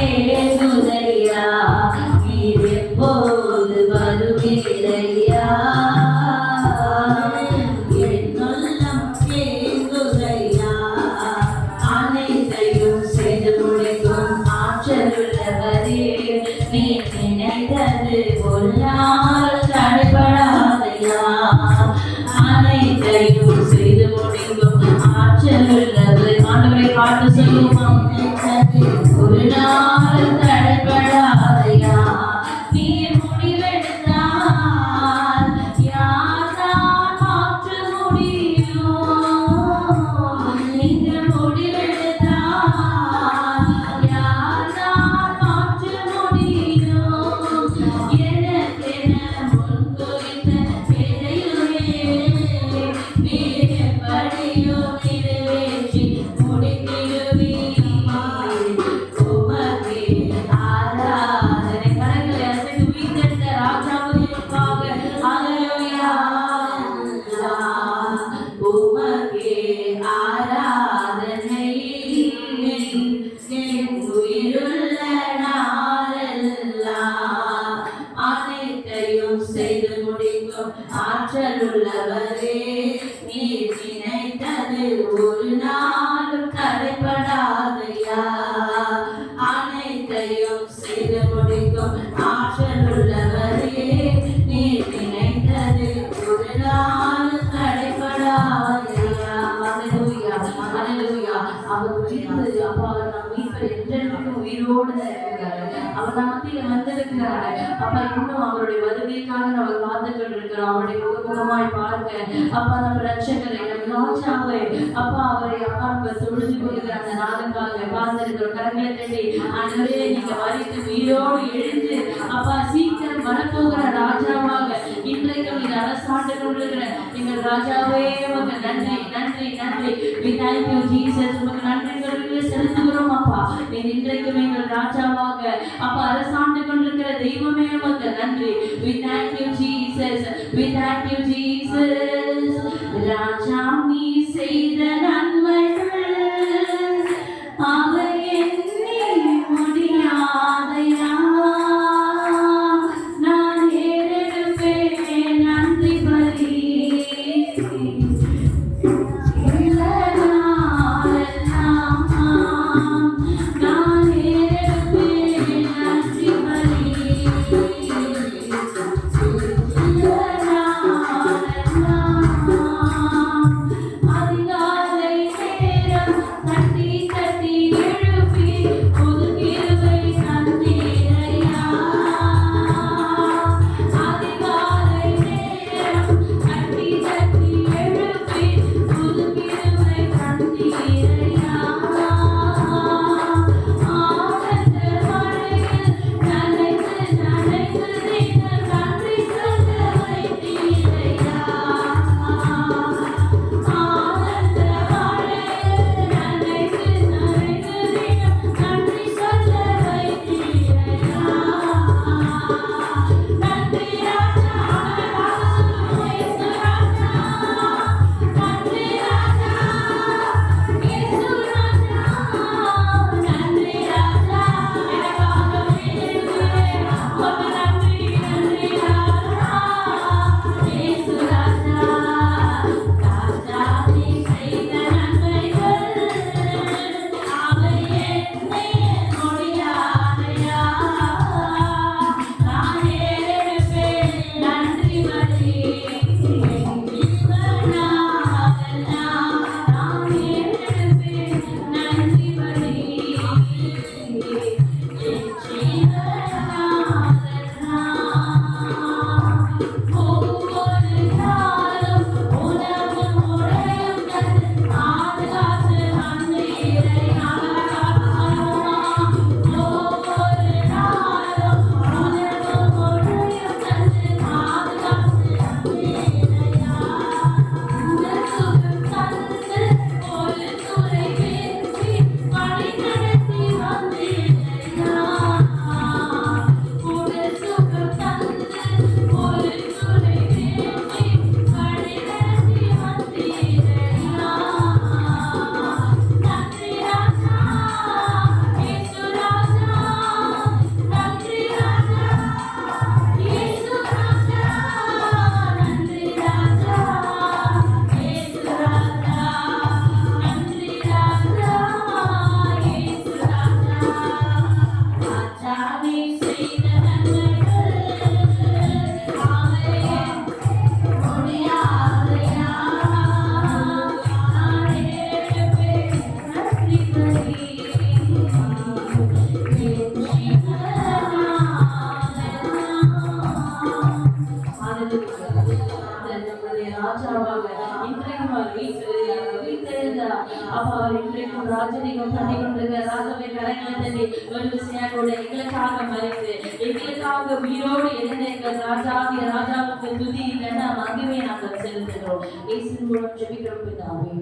ஏங்குதையா நீர் எப்போது வருவீரையா என் உள்ளம் ஏங்குதையா அனைத்தையும் செய்து முடிக்கும் ஆற்றலுள்ளவரே நீ நினைத்தது ஒரு நாள் தடைபடாதையா அனைத்தையும் செய்து முடிக்கும் ஆற்றலுள்ளவர் ஆண்டவரை பாட்டு சொல்லுவோம் ஒரு நாள் தடைபடாதையா நீ முடிவெடுத்தால் யார்தான் மாற்ற முடியும் நீங்க முடிவெடுத்தால் யார்தான் மாற்ற முடியும் எனக்கென முன்குறித்த எதையுமே நீர் எப்படியோ நிறைவேற்றி முடித்திடுவீர் உமக்கே ஆராதனை கரங்களை அசைத்து உயிர்த்தெழுந்த ராஜாவுக்காக அல்லேலூயா உமக்கே ஆராதனை என் உயிருள்ள நாளெல்லாம் அனைத்தையும் செய்து முடிக்கும் ஆற்றலுள்ளவரே நீர் நினைத்தது ஒரு நாளும் தடைபடாதையா அனைத்தையும் செய்து முடிக்கும் ஆற்றலுள்ளவரே நீர் நினைத்தது ஒரு நாளும் தடைபடாதையா அல்லேலூயா அல்லேலூயா அவர் உயிர்த்தது அப்பா அவர் நம் மீட்பர் என்றென்றைக்கும் உயிரோடு இருக்கிறார் அவர் நம் மத்தியில் வந்திருக்கிறார் அப்பா இன்னும் அவருடைய வருகைக்காக நம்ம காத்து கொண்டிருக்கிறோம் அவருடைய முகமுகமாய் பார்க்க அப்பா நம்ம ரட்சகரை நம் ராஜாவை அப்பா அவரை அப்பா நம்ம தொழுது கொள்கிற அந்த நாளுக்காக காத்திருக்கிறோம் கரங்களை தட்டி ஆண்டவரே நீங்க மரித்து உயிரோடு எழுந்து அப்பா சீக்கிரம் வரப்போகிற ராஜாவாக இன்றைக்கும் இது அரசாண்டு கொண்டிருக்கிற எங்கள் ராஜாவே உமக்கு நன்றி நன்றி நன்றி we thank you Jesus உமக்கு நன்றிகளை செலுத்துகிறோம் அப்பா நீ இன்றைக்கும் எங்கள் ராஜாவாக அப்பா அரசாண்டு கொண்டிருக்கிற தெய்வமே உமக்கு நன்றி we thank you Jesus we thank you Jesus ராஜா நீ செய்த நன்மைகள் அவை எண்ணி முடியாதையா நான் ஏறெடுப்பேன் நன்றி பலி நான் ஏறெடுப்பேன் நன்றி பலி ராஜாவாக இன்றைக்கும் அவர் வீட்டிலிருந்தார். அப்ப அவர் இன்றைக்கும் ராஜரீகம் பண்ணி கொண்டிருக்கிற ராஜாவை கரங்களை தட்டி ஒரு விஷயம் எங்களுக்காக மறைத்து எங்களுக்காக உயிரோடு எழுந்த ராஜாவிய ராஜாவுக்கு துதி இல்லைன்னா மகிமை நாங்கள் செலுத்துகிறோம். இயேசுவின் மூலம் ஜெபிக்கிறோம் பிதாவே.